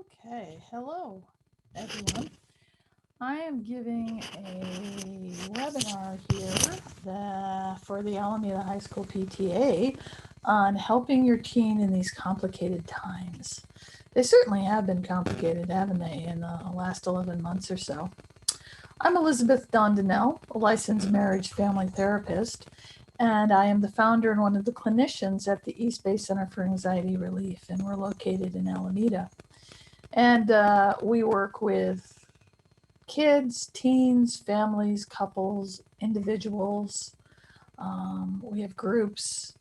Okay, hello everyone. I am giving a webinar here for the Alameda High School PTA on helping your teen in these complicated times. They certainly have been complicated, haven't they, in the last 11 months or so. I'm Elizabeth Dondinell, a licensed marriage family therapist, and I am the founder and one of the clinicians at the East Bay Center for Anxiety Relief, and we're located in Alameda. And we work with kids, teens, families, couples, individuals. We have groups.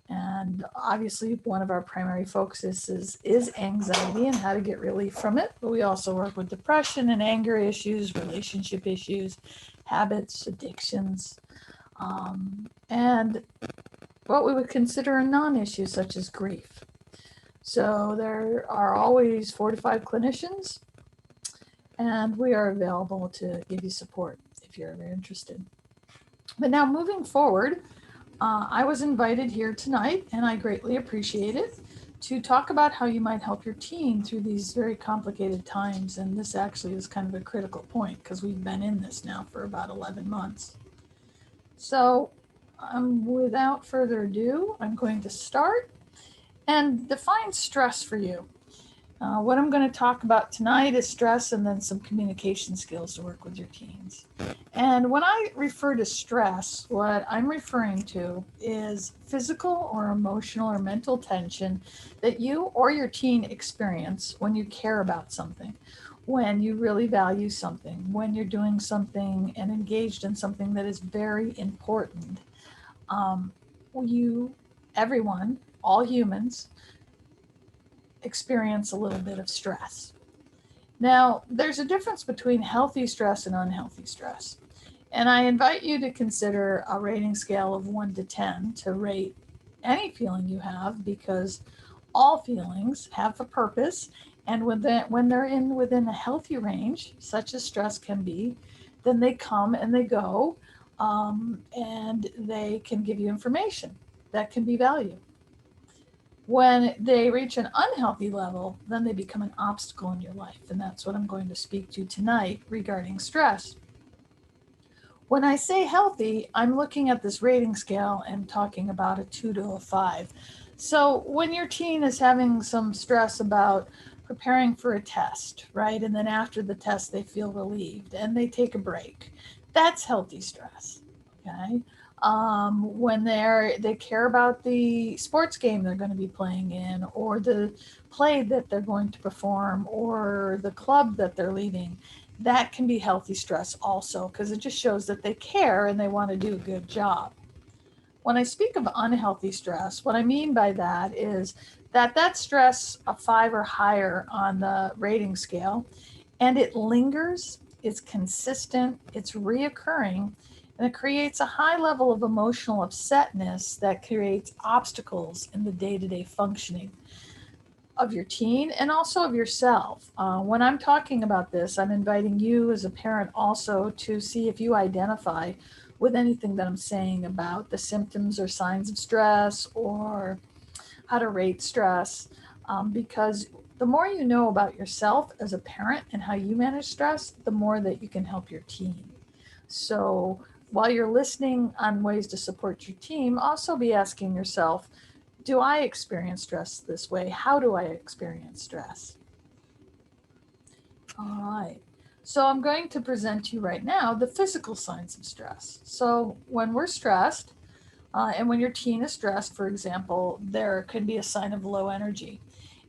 And obviously, one of our primary focuses is anxiety and how to get relief from it. But we also work with depression and anger issues, relationship issues, habits, addictions, and what we would consider a non issue, such as grief. So there are always 4 to 5 clinicians, and we are available to give you support if you're ever interested. But now moving forward, I was invited here tonight, and I greatly appreciate it, to talk about how you might help your teen through these very complicated times. And this actually is kind of a critical point because we've been in this now for about 11 months. So without further ado, I'm going to start and define stress for you. What I'm going to talk about tonight is stress and then some communication skills to work with your teens. And when I refer to stress, what I'm referring to is physical or emotional or mental tension that you or your teen experience when you care about something, when you really value something, when you're doing something and engaged in something that is very important. Um, you, everyone, all humans, experience a little bit of stress. Now, there's a difference between healthy stress and unhealthy stress. And I invite you to consider a rating scale of 1 to 10 to rate any feeling you have, because all feelings have a purpose. And when they're within a healthy range, such as stress can be, then they come and they go, and they can give you information that can be valued. When they reach an unhealthy level, then they become an obstacle in your life. And that's what I'm going to speak to tonight regarding stress. When I say healthy, I'm looking at this rating scale and talking about a 2 to a 5. So when your teen is having some stress about preparing for a test, right? And then after the test, they feel relieved and they take a break. That's healthy stress. Okay. When they care about the sports game they're going to be playing in, or the play that they're going to perform, or the club that they're leading, that can be healthy stress also, because it just shows that they care and they want to do a good job. When I speak of unhealthy stress, what I mean by that is that stress a 5 or higher on the rating scale, and it lingers, it's consistent, it's reoccurring, and it creates a high level of emotional upsetness that creates obstacles in the day-to-day functioning of your teen and also of yourself. When I'm talking about this, I'm inviting you as a parent also to see if you identify with anything that I'm saying about the symptoms or signs of stress or how to rate stress, because the more you know about yourself as a parent and how you manage stress, the more that you can help your teen. So while you're listening on ways to support your team, also be asking yourself, do I experience stress this way? How do I experience stress? All right. So I'm going to present to you right now the physical signs of stress. So when we're stressed, and when your teen is stressed, for example, there can be a sign of low energy.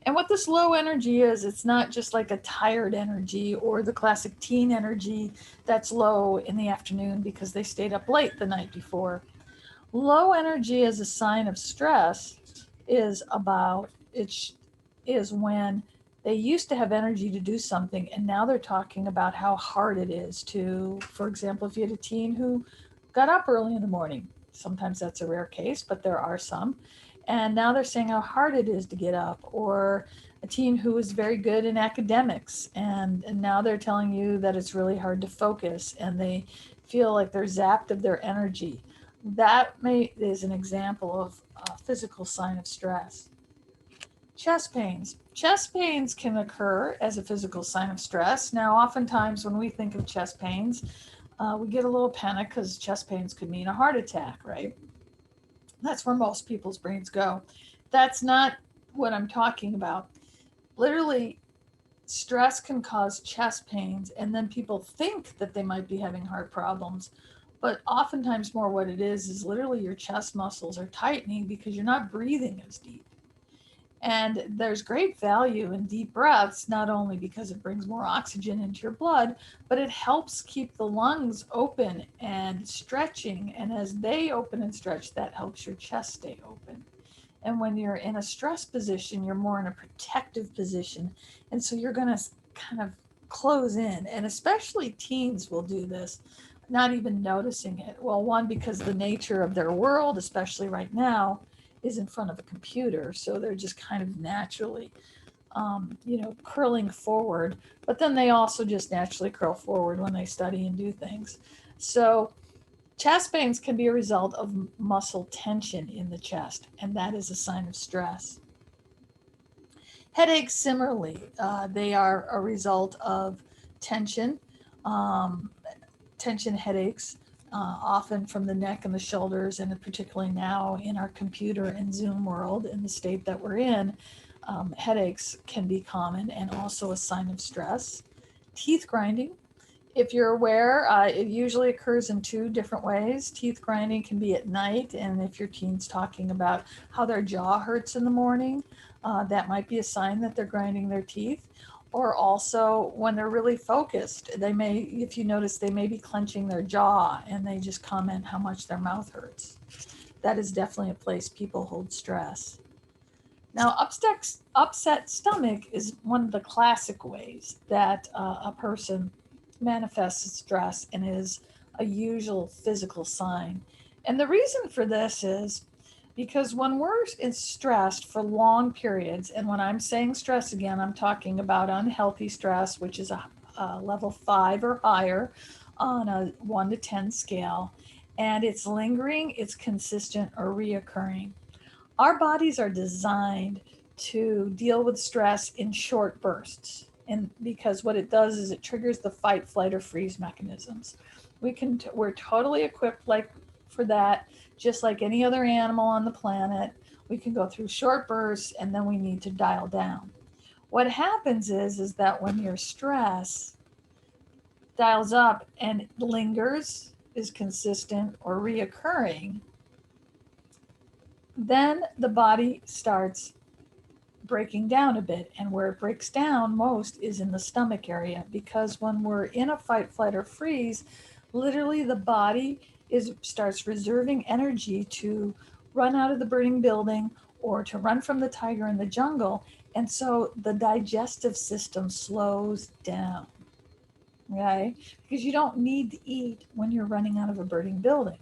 And what this low energy is, it's not just like a tired energy or the classic teen energy that's low in the afternoon because they stayed up late the night before. Low energy as a sign of stress is about is when they used to have energy to do something and now they're talking about how hard it is to, for example, if you had a teen who got up early in the morning, sometimes that's a rare case, but there are some, and now they're saying how hard it is to get up, or a teen who is very good in academics and now they're telling you that it's really hard to focus and they feel like they're zapped of their energy. That is an example of a physical sign of stress. Chest pains. Chest pains can occur as a physical sign of stress. Now, oftentimes when we think of chest pains, we get a little panic because chest pains could mean a heart attack, right? That's where most people's brains go. That's not what I'm talking about. Literally, stress can cause chest pains, and then people think that they might be having heart problems. But oftentimes, more what it is literally your chest muscles are tightening because you're not breathing as deep. And there's great value in deep breaths, not only because it brings more oxygen into your blood, but it helps keep the lungs open and stretching. And as they open and stretch, that helps your chest stay open. And when you're in a stress position, you're more in a protective position. And so you're going to kind of close in. And especially teens will do this, not even noticing it. Well, one, because the nature of their world, especially right now, is in front of a computer. So they're just kind of naturally, curling forward. But then they also just naturally curl forward when they study and do things. So chest pains can be a result of muscle tension in the chest, and that is a sign of stress. Headaches, similarly, they are a result of tension, um, tension headaches, often from the neck and the shoulders, and particularly now in our computer and Zoom world, in the state that we're in, headaches can be common and also a sign of stress. Teeth grinding, if you're aware, it usually occurs in two different ways. Teeth grinding can be at night, and if your teen's talking about how their jaw hurts in the morning, that might be a sign that they're grinding their teeth. Or also when they're really focused, they may, if you notice, they may be clenching their jaw and they just comment how much their mouth hurts. That is definitely a place people hold stress. Now, upset stomach is one of the classic ways that a person manifests stress and is a usual physical sign. And the reason for this is because when we're stressed for long periods, and when I'm saying stress again, I'm talking about unhealthy stress, which is a level 5 or higher on a 1 to 10 scale, and it's lingering, it's consistent, or reoccurring. Our bodies are designed to deal with stress in short bursts. And because what it does is it triggers the fight, flight, or freeze mechanisms. We're totally equipped like for that, just like any other animal on the planet. We can go through short bursts and then we need to dial down. What happens is that when your stress dials up and lingers, is consistent, or reoccurring, then the body starts breaking down a bit. And where it breaks down most is in the stomach area, because when we're in a fight, flight, or freeze, literally the body starts reserving energy to run out of the burning building or to run from the tiger in the jungle. And so the digestive system slows down, okay? Because you don't need to eat when you're running out of a burning building.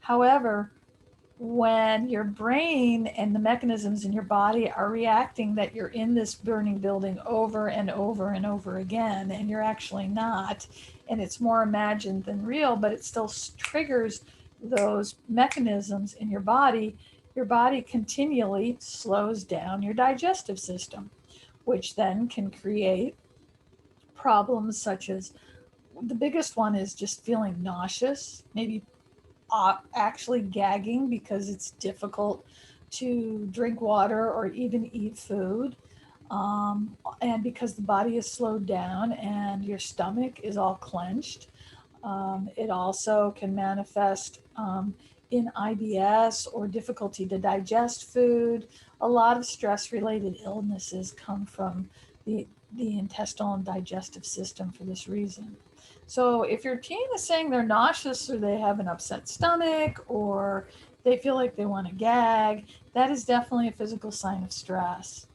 However, when your brain and the mechanisms in your body are reacting that you're in this burning building over and over and over again, and you're actually not, and it's more imagined than real, but it still triggers those mechanisms in your body continually slows down your digestive system, which then can create problems such as, the biggest one is just feeling nauseous, maybe actually gagging because it's difficult to drink water or even eat food. And because the body is slowed down and your stomach is all clenched, it also can manifest in IBS or difficulty to digest food. A lot of stress related illnesses come from the, the intestinal and digestive system for this reason. So if your teen is saying they're nauseous or they have an upset stomach or they feel like they want to gag, that is definitely a physical sign of stress.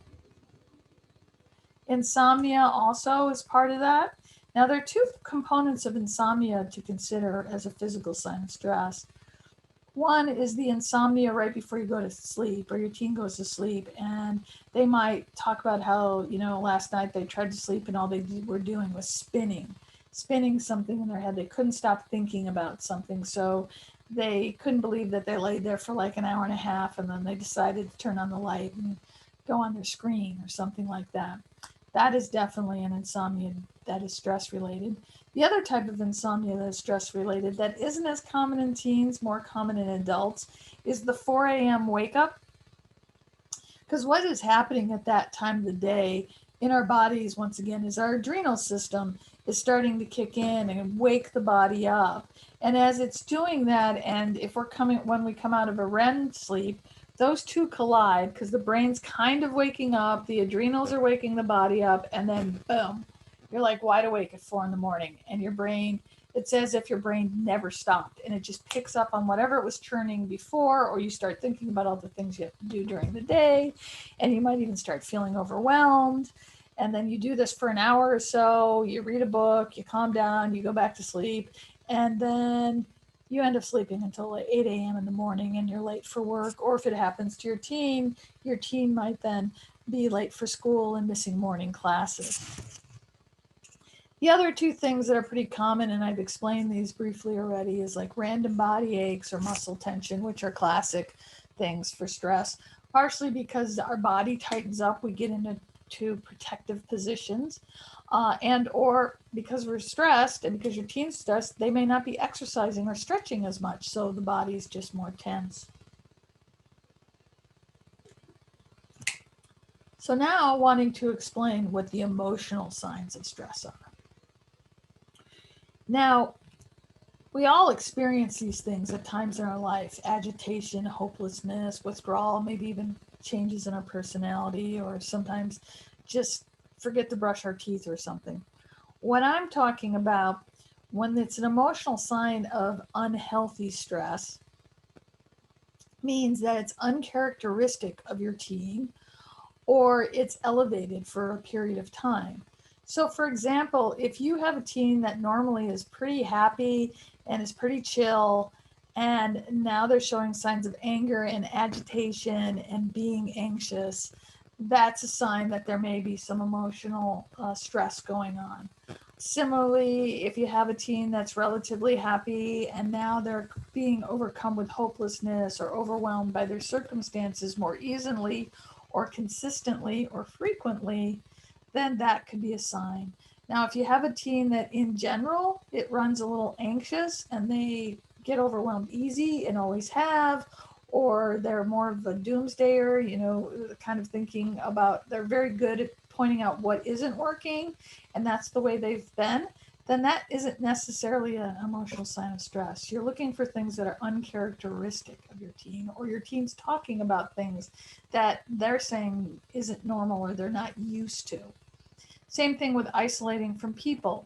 Insomnia also is part of that. Now, there are two components of insomnia to consider as a physical sign of stress. One is the insomnia right before you go to sleep or your teen goes to sleep, and they might talk about how, last night they tried to sleep and all they were doing was spinning something in their head. They couldn't stop thinking about something. So they couldn't believe that they laid there for like an hour and a half, and then they decided to turn on the light and go on their screen or something like that. That is definitely an insomnia that is stress related. The other type of insomnia that is stress related that isn't as common in teens, more common in adults, is the 4 a.m. wake up. Because what is happening at that time of the day in our bodies, once again, is our adrenal system is starting to kick in and wake the body up. And as it's doing that, and if when we come out of a REM sleep, those two collide because the brain's kind of waking up, the adrenals are waking the body up, and then boom, you're like wide awake at 4 a.m. and your brain, it's as if your brain never stopped and it just picks up on whatever it was churning before, or you start thinking about all the things you have to do during the day, and you might even start feeling overwhelmed. And then you do this for an hour or so, you read a book, you calm down, you go back to sleep, and then you end up sleeping until like 8 a.m. in the morning and you're late for work. Or if it happens to your teen might then be late for school and missing morning classes. The other two things that are pretty common, and I've explained these briefly already, is like random body aches or muscle tension, which are classic things for stress, partially because our body tightens up, we get into protective positions, and or because we're stressed, and because your teen's stressed, they may not be exercising or stretching as much, so the body's just more tense. So now wanting to explain what the emotional signs of stress are. Now, we all experience these things at times in our life: agitation, hopelessness, withdrawal, maybe even changes in our personality, or sometimes just forget to brush our teeth or something. What I'm talking about, when it's an emotional sign of unhealthy stress, means that it's uncharacteristic of your teen or it's elevated for a period of time. So, for example, if you have a teen that normally is pretty happy and is pretty chill, and now they're showing signs of anger and agitation and being anxious, that's a sign that there may be some emotional stress going on. Similarly, if you have a teen that's relatively happy and now they're being overcome with hopelessness or overwhelmed by their circumstances more easily or consistently or frequently, then that could be a sign. Now, if you have a teen that in general, it runs a little anxious and they get overwhelmed easy and always have, or they're more of a doomsdayer, kind of thinking about, they're very good at pointing out what isn't working, and that's the way they've been, then that isn't necessarily an emotional sign of stress. You're looking for things that are uncharacteristic of your teen, or your teen's talking about things that they're saying isn't normal or they're not used to. Same thing with isolating from people.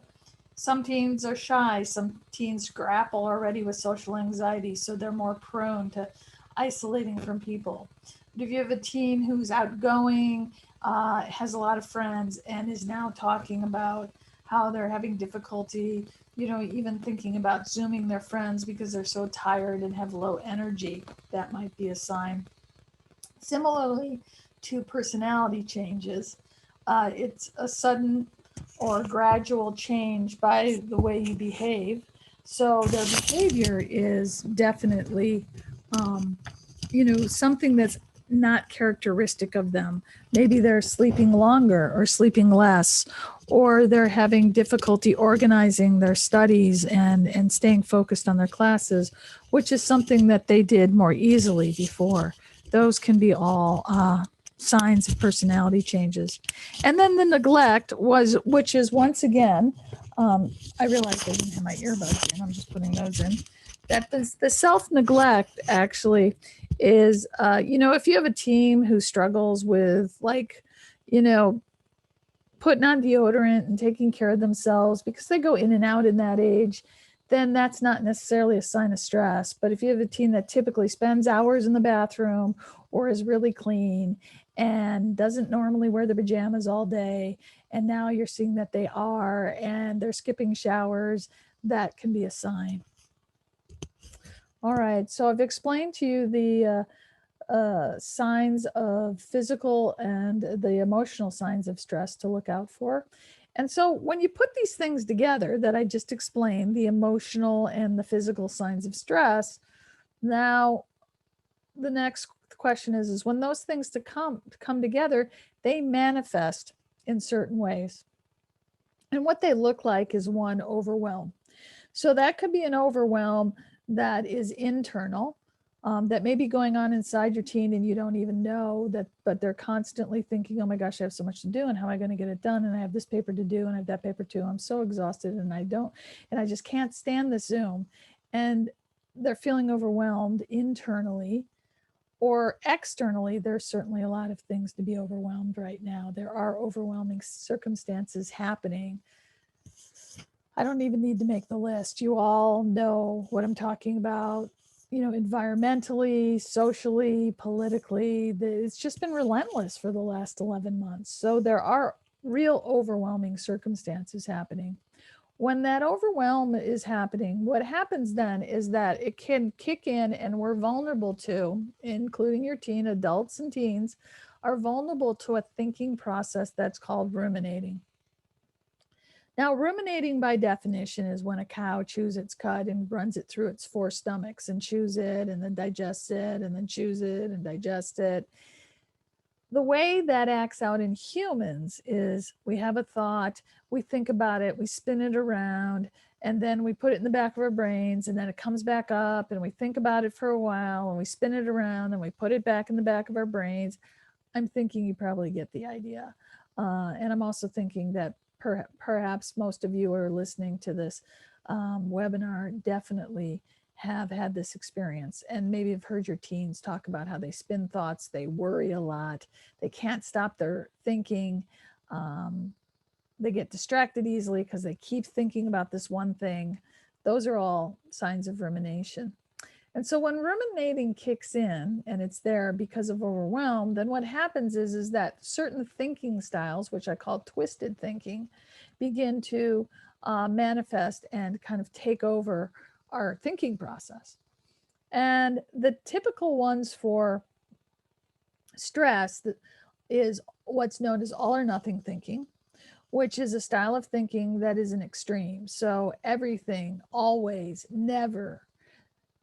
Some teens are shy, some teens grapple already with social anxiety, so they're more prone to isolating from people. But if you have a teen who's outgoing, has a lot of friends, and is now talking about how they're having difficulty, even thinking about Zooming their friends because they're so tired and have low energy, that might be a sign. Similarly to personality changes, it's a sudden or gradual change by the way you behave. So their behavior is definitely, something that's not characteristic of them. Maybe they're sleeping longer or sleeping less, or they're having difficulty organizing their studies and staying focused on their classes, which is something that they did more easily before. Those can be all signs of personality changes. And then the neglect which is once again, I realized I didn't have my earbuds in, I'm just putting those in. That the self-neglect actually is, if you have a team who struggles with putting on deodorant and taking care of themselves because they go in and out in that age, then that's not necessarily a sign of stress. But if you have a teen that typically spends hours in the bathroom or is really clean and doesn't normally wear their pajamas all day, and now you're seeing that they are, and they're skipping showers, that can be a sign. All right, so I've explained to you the signs of physical and the emotional signs of stress to look out for. And so when you put these things together that I just explained, the emotional and the physical signs of stress, now the next question is when those things to come together, they manifest in certain ways. And what they look like is one, overwhelm. So that could be an overwhelm that is internal, that may be going on inside your teen and you don't even know that, but they're constantly thinking, oh my gosh, I have so much to do and how am I going to get it done? And I have this paper to do and I have that paper too. I'm so exhausted and I just can't stand the Zoom. And they're feeling overwhelmed internally or externally. There's certainly a lot of things to be overwhelmed right now. There are overwhelming circumstances happening. I don't even need to make the list. You all know what I'm talking about, environmentally, socially, politically. It's just been relentless for the last 11 months. So there are real overwhelming circumstances happening. When that overwhelm is happening, what happens then is that it can kick in, and we're vulnerable to, including your teen, adults and teens, are vulnerable to a thinking process that's called ruminating. Now, ruminating by definition is when a cow chews its cud and runs it through its four stomachs and chews it and then digests it and then chews it and digests it. The way that acts out in humans is we have a thought, we think about it, we spin it around, and then we put it in the back of our brains, and then it comes back up, and we think about it for a while, and we spin it around, and we put it back in the back of our brains. I'm thinking you probably get the idea. And I'm also thinking that perhaps most of you are listening to this webinar definitely have had this experience and maybe have heard your teens talk about how they spin thoughts, they worry a lot, they can't stop their thinking, they get distracted easily because they keep thinking about this one thing. Those are all signs of rumination. And so when ruminating kicks in and it's there because of overwhelm, then what happens is that certain thinking styles, which I call twisted thinking, begin to manifest and kind of take over our thinking process. And the typical ones for stress is what's known as all or nothing thinking, which is a style of thinking that is an extreme. So everything, always, never.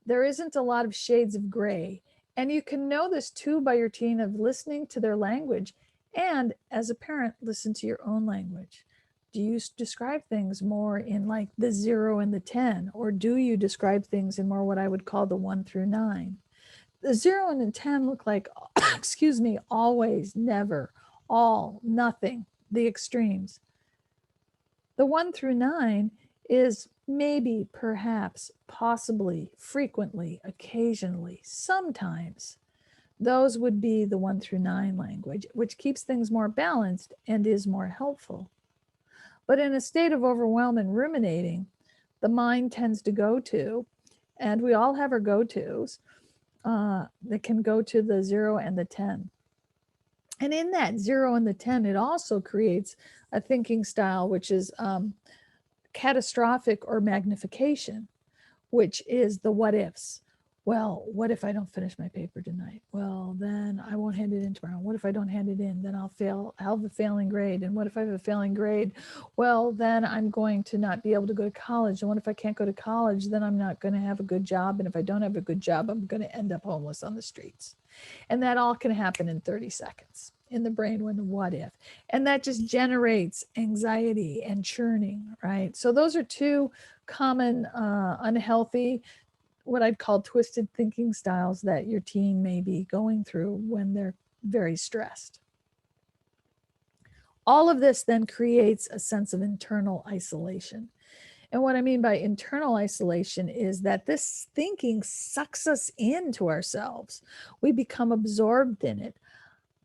There isn't a lot of shades of gray. And you can know this too by your teen of listening to their language. And as a parent, listen to your own language. Do you describe things more in like the 0 and the 10? Or do you describe things in more what I would call the 1 through 9? The 0 and the 10 look like, excuse me, always, never, all, nothing, the extremes. The 1 through 9 is maybe, perhaps, possibly, frequently, occasionally, sometimes. Those would be the 1 through 9 language, which keeps things more balanced and is more helpful. But in a state of overwhelm and ruminating, the mind tends to go to, and we all have our go-tos, that can go to the 0 and the 10. And in that 0 and the 10, it also creates a thinking style, which is catastrophic or magnification, which is the what ifs. Well, what if I don't finish my paper tonight? Well, then I won't hand it in tomorrow. What if I don't hand it in? Then I'll have a failing grade. And what if I have a failing grade? Well, then I'm going to not be able to go to college. And what if I can't go to college? Then I'm not going to have a good job. And if I don't have a good job, I'm going to end up homeless on the streets. And that all can happen in 30 seconds in the brain when the what if. And that just generates anxiety and churning, right? So those are two common unhealthy, what I'd call twisted thinking styles that your teen may be going through when they're very stressed. All of this then creates a sense of internal isolation. And what I mean by internal isolation is that this thinking sucks us into ourselves. We become absorbed in it.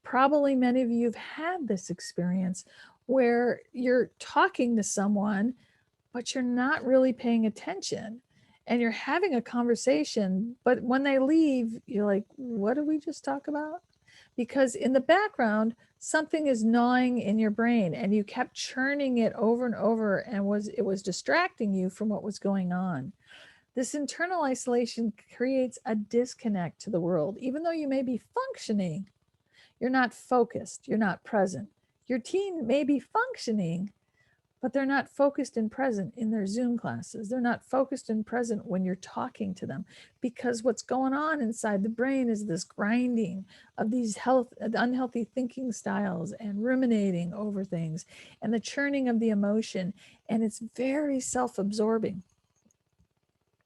Probably many of you have had this experience where you're talking to someone, but you're not really paying attention. And you're having a conversation, but when they leave, you're like, what did we just talk about? Because in the background, something is gnawing in your brain and you kept churning it over and over, and it was distracting you from what was going on. This internal isolation creates a disconnect to the world. Even though you may be functioning, you're not focused, you're not present. Your teen may be functioning, but they're not focused and present in their Zoom classes. They're not focused and present when you're talking to them, because what's going on inside the brain is this grinding of these unhealthy thinking styles and ruminating over things and the churning of the emotion. And it's very self-absorbing.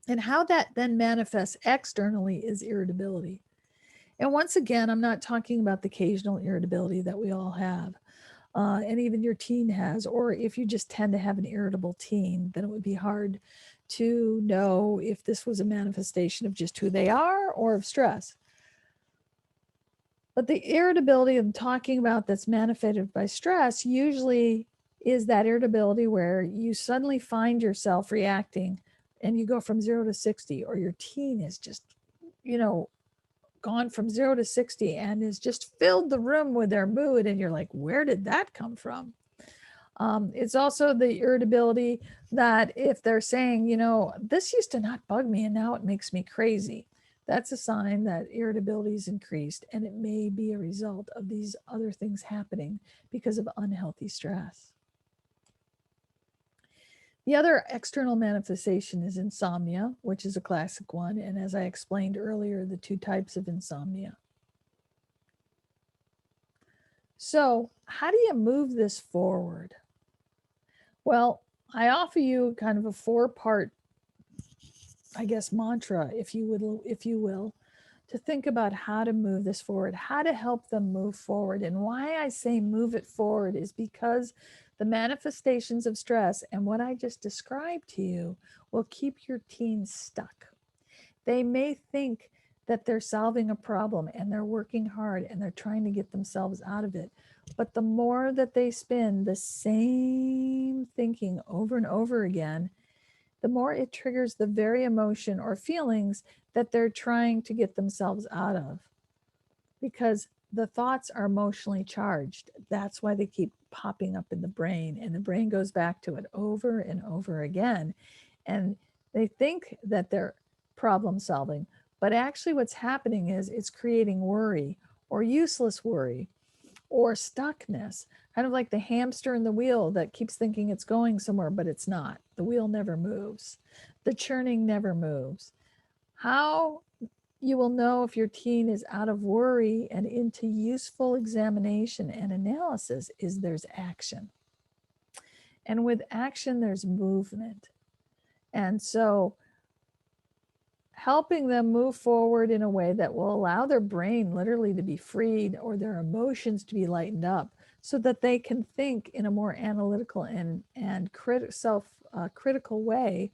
And how that then manifests externally is irritability. And once again, I'm not talking about the occasional irritability that we all have. And even your teen has, or if you just tend to have an irritable teen, then it would be hard to know if this was a manifestation of just who they are or of stress. But the irritability I'm talking about that's manifested by stress usually is that irritability where you suddenly find yourself reacting and you go from 0 to 60, or your teen is just, gone from 0 to 60 and has just filled the room with their mood. And you're like, where did that come from? It's also the irritability that if they're saying, this used to not bug me and now it makes me crazy, that's a sign that irritability is increased, and it may be a result of these other things happening because of unhealthy stress. The other external manifestation is insomnia, which is a classic one. And as I explained earlier, the two types of insomnia. So, how do you move this forward? Well, I offer you kind of a 4-part, mantra, if you will, to think about how to move this forward, how to help them move forward. And why I say move it forward is because the manifestations of stress and what I just described to you will keep your teens stuck. They may think that they're solving a problem and they're working hard and they're trying to get themselves out of it. But the more that they spin the same thinking over and over again, the more it triggers the very emotion or feelings that they're trying to get themselves out of, because the thoughts are emotionally charged. That's why they keep popping up in the brain, and the brain goes back to it over and over again. And they think that they're problem solving, but actually what's happening is it's creating worry or useless worry or stuckness, kind of like the hamster in the wheel that keeps thinking it's going somewhere, but it's not. The wheel never moves. The churning never moves. How you will know if your teen is out of worry and into useful examination and analysis is there's action. And with action, there's movement. And so helping them move forward in a way that will allow their brain literally to be freed or their emotions to be lightened up so that they can think in a more analytical and self-critical way,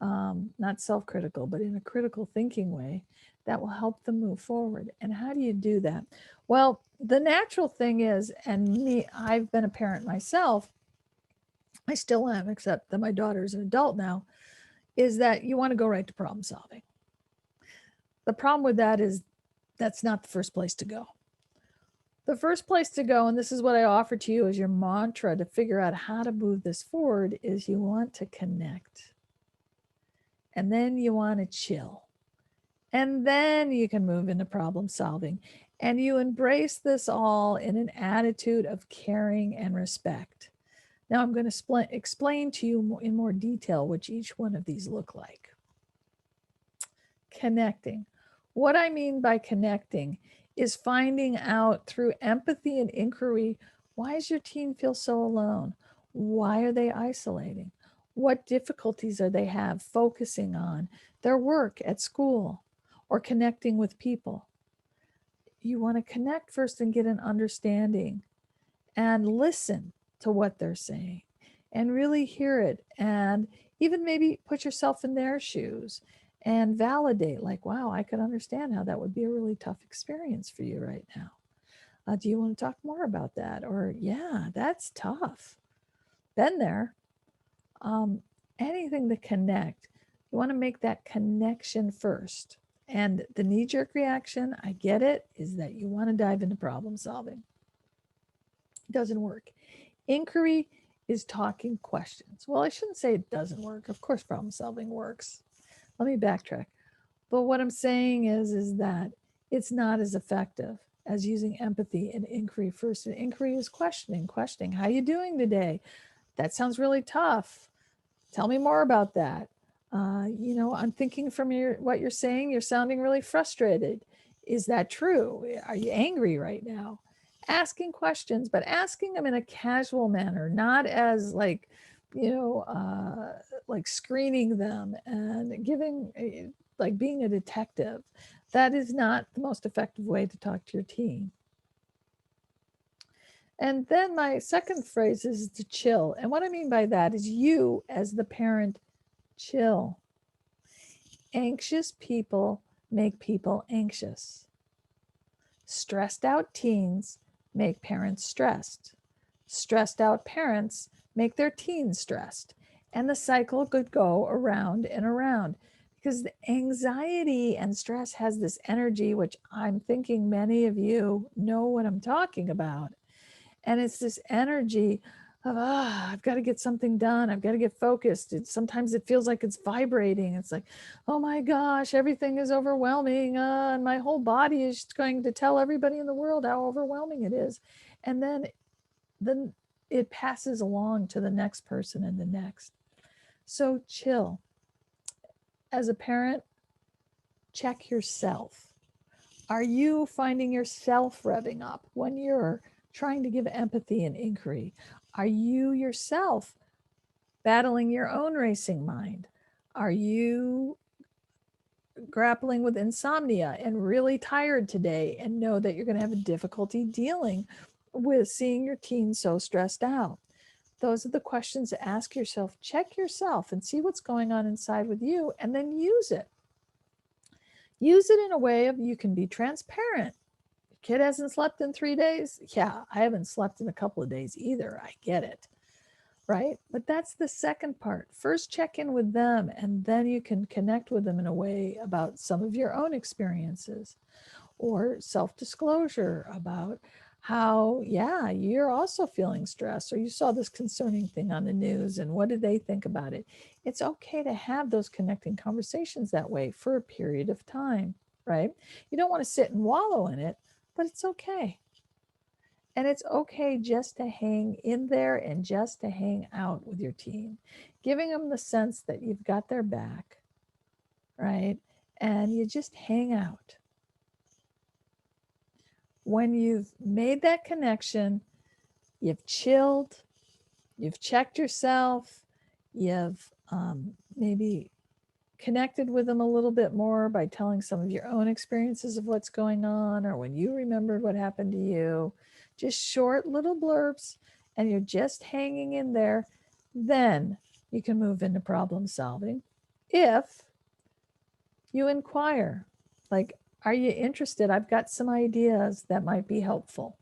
not self-critical, but in a critical thinking way that will help them move forward. And how do you do that? Well, the natural thing is, and me, I've been a parent myself, I still am, except that my daughter's an adult now, is that you want to go right to problem solving. The problem with that is that's not the first place to go. The first place to go, and this is what I offer to you as your mantra to figure out how to move this forward, is you want to connect. And then you want to chill. And then you can move into problem solving. And you embrace this all in an attitude of caring and respect. Now I'm going to explain to you in more detail which each one of these look like. Connecting. What I mean by connecting is finding out through empathy and inquiry, why does your teen feel so alone? Why are they isolating? What difficulties are they have focusing on their work at school or connecting with people? You want to connect first and get an understanding and listen to what they're saying and really hear it, and even maybe put yourself in their shoes and validate, like, wow, I could understand how that would be a really tough experience for you right now. Do you want to talk more about that? Or, yeah, that's tough. Been there. Anything to connect. You want to make that connection first. And the knee-jerk reaction, I get it, is that you want to dive into problem solving. It doesn't work. Inquiry is talking questions. Well, I shouldn't say it doesn't work. Of course, problem solving works. Let me backtrack. But what I'm saying is that it's not as effective as using empathy and inquiry first. And inquiry is questioning. How you doing today? That sounds really tough. Tell me more about that. I'm thinking from what you're saying, you're sounding really frustrated. Is that true? Are you angry right now? Asking questions, but asking them in a casual manner, not as like screening them and giving, like being a detective. That is not the most effective way to talk to your teen. And then my second phrase is to chill. And what I mean by that is you, as the parent, chill. Anxious people make people anxious. Stressed out teens make parents stressed. Stressed out parents make their teens stressed. And the cycle could go around and around because the anxiety and stress has this energy, which I'm thinking many of you know what I'm talking about. And it's this energy of, I've got to get something done. I've got to get focused. Sometimes it feels like it's vibrating. It's like, oh my gosh, everything is overwhelming. And my whole body is going to tell everybody in the world how overwhelming it is. And then it passes along to the next person and the next. So chill. As a parent, check yourself. Are you finding yourself revving up when you're trying to give empathy and inquiry? Are you yourself battling your own racing mind? Are you grappling with insomnia and really tired today and know that you're going to have a difficulty dealing with seeing your teen so stressed out? Those are the questions to ask yourself. Check yourself and see what's going on inside with you, and then use it. Use it in a way of you can be transparent. Kid hasn't slept in 3 days. Yeah, I haven't slept in a couple of days either. I get it. Right. But that's the second part. First, check in with them, and then you can connect with them in a way about some of your own experiences or self disclosure about how, yeah, you're also feeling stress, or you saw this concerning thing on the news, and what did they think about it? It's okay to have those connecting conversations that way for a period of time. Right. You don't want to sit and wallow in it, but it's okay. And it's okay just to hang in there and just to hang out with your teen, giving them the sense that you've got their back, right? And you just hang out. When you've made that connection, you've chilled, you've checked yourself, you've maybe connected with them a little bit more by telling some of your own experiences of what's going on, or when you remembered what happened to you, just short little blurbs, and you're just hanging in there, then you can move into problem solving. If you inquire, like, are you interested? I've got some ideas that might be helpful.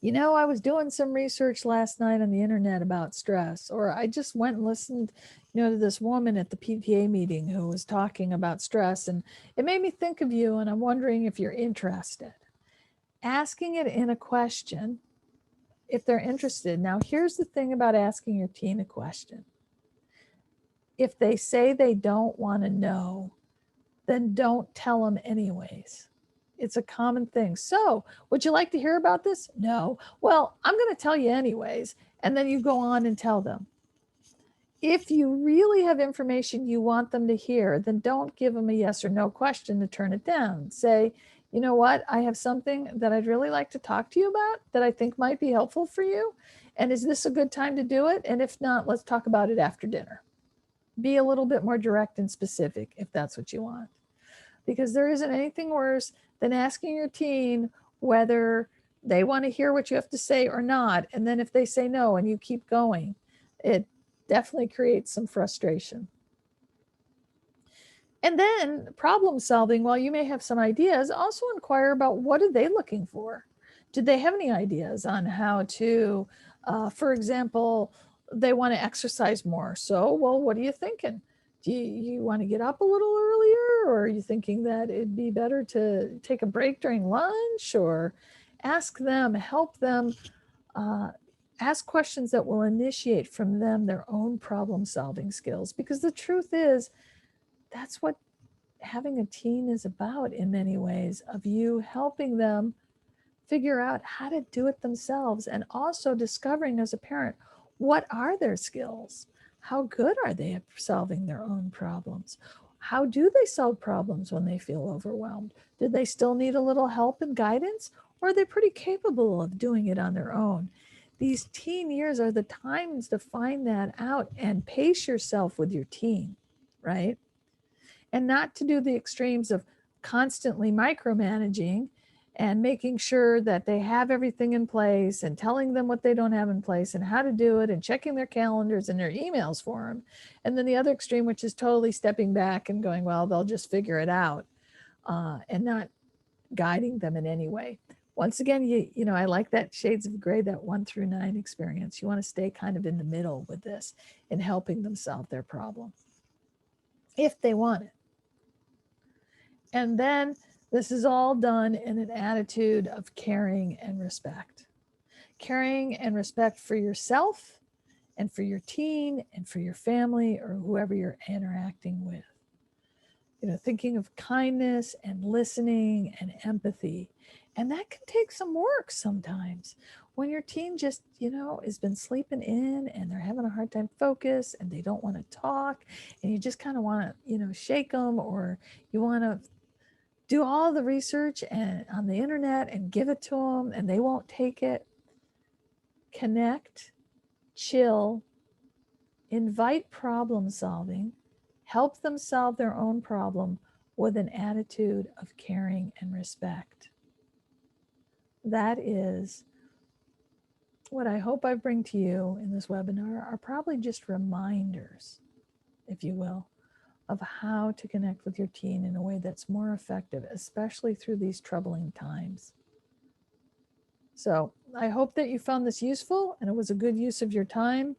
I was doing some research last night on the internet about stress, or I just went and listened, to this woman at the PTA meeting who was talking about stress, and it made me think of you, and I'm wondering if you're interested. Asking it in a question, if they're interested. Now, here's the thing about asking your teen a question. If they say they don't want to know, then don't tell them anyways. It's a common thing. So, would you like to hear about this? No. Well, I'm going to tell you anyways. And then you go on and tell them. If you really have information you want them to hear, then don't give them a yes or no question to turn it down. Say, you know what? I have something that I'd really like to talk to you about that I think might be helpful for you. And is this a good time to do it? And if not, let's talk about it after dinner. Be a little bit more direct and specific if that's what you want. Because there isn't anything worse than asking your teen whether they want to hear what you have to say or not. And then if they say no and you keep going, it definitely creates some frustration. And then problem solving, while you may have some ideas, also inquire about what are they looking for? Did they have any ideas on how to, for example, they want to exercise more. So, well, what are you thinking? Do you want to get up a little earlier, or are you thinking that it'd be better to take a break during lunch? Or ask them, help them, ask questions that will initiate from them their own problem solving skills. Because the truth is, that's what having a teen is about in many ways, of you helping them figure out how to do it themselves, and also discovering as a parent What are their skills? How good are they at solving their own problems? How do they solve problems when they feel overwhelmed? Do they still need a little help and guidance, or are they pretty capable of doing it on their own? These teen years are the times to find that out and pace yourself with your teen, right? And not to do the extremes of constantly micromanaging and making sure that they have everything in place and telling them what they don't have in place and how to do it and checking their calendars and their emails for them. And then the other extreme, which is totally stepping back and going, well, they'll just figure it out, and not guiding them in any way. Once again, I like that shades of gray, that 1 through 9 experience. You want to stay kind of in the middle with this and helping them solve their problem if they want it. And then this is all done in an attitude of caring and respect. Caring and respect for yourself and for your teen and for your family or whoever you're interacting with. Thinking of kindness and listening and empathy. And that can take some work sometimes. When your teen just, has been sleeping in and they're having a hard time focus and they don't want to talk and you just kind of want to, shake them, or you want to do all the research and on the internet and give it to them and they won't take it. Connect, chill, invite problem solving, help them solve their own problem with an attitude of caring and respect. That is what I hope I bring to you in this webinar, are probably just reminders, if you will, of how to connect with your teen in a way that's more effective, especially through these troubling times. So I hope that you found this useful and it was a good use of your time.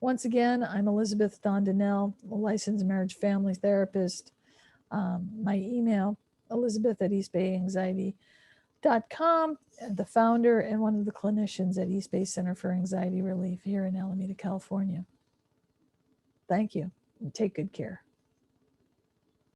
Once again, I'm Elizabeth Dondinell, a licensed marriage family therapist. My email, elizabeth@eastbayanxiety.com, the founder and one of the clinicians at East Bay Center for Anxiety Relief here in Alameda, California. Thank you and take good care.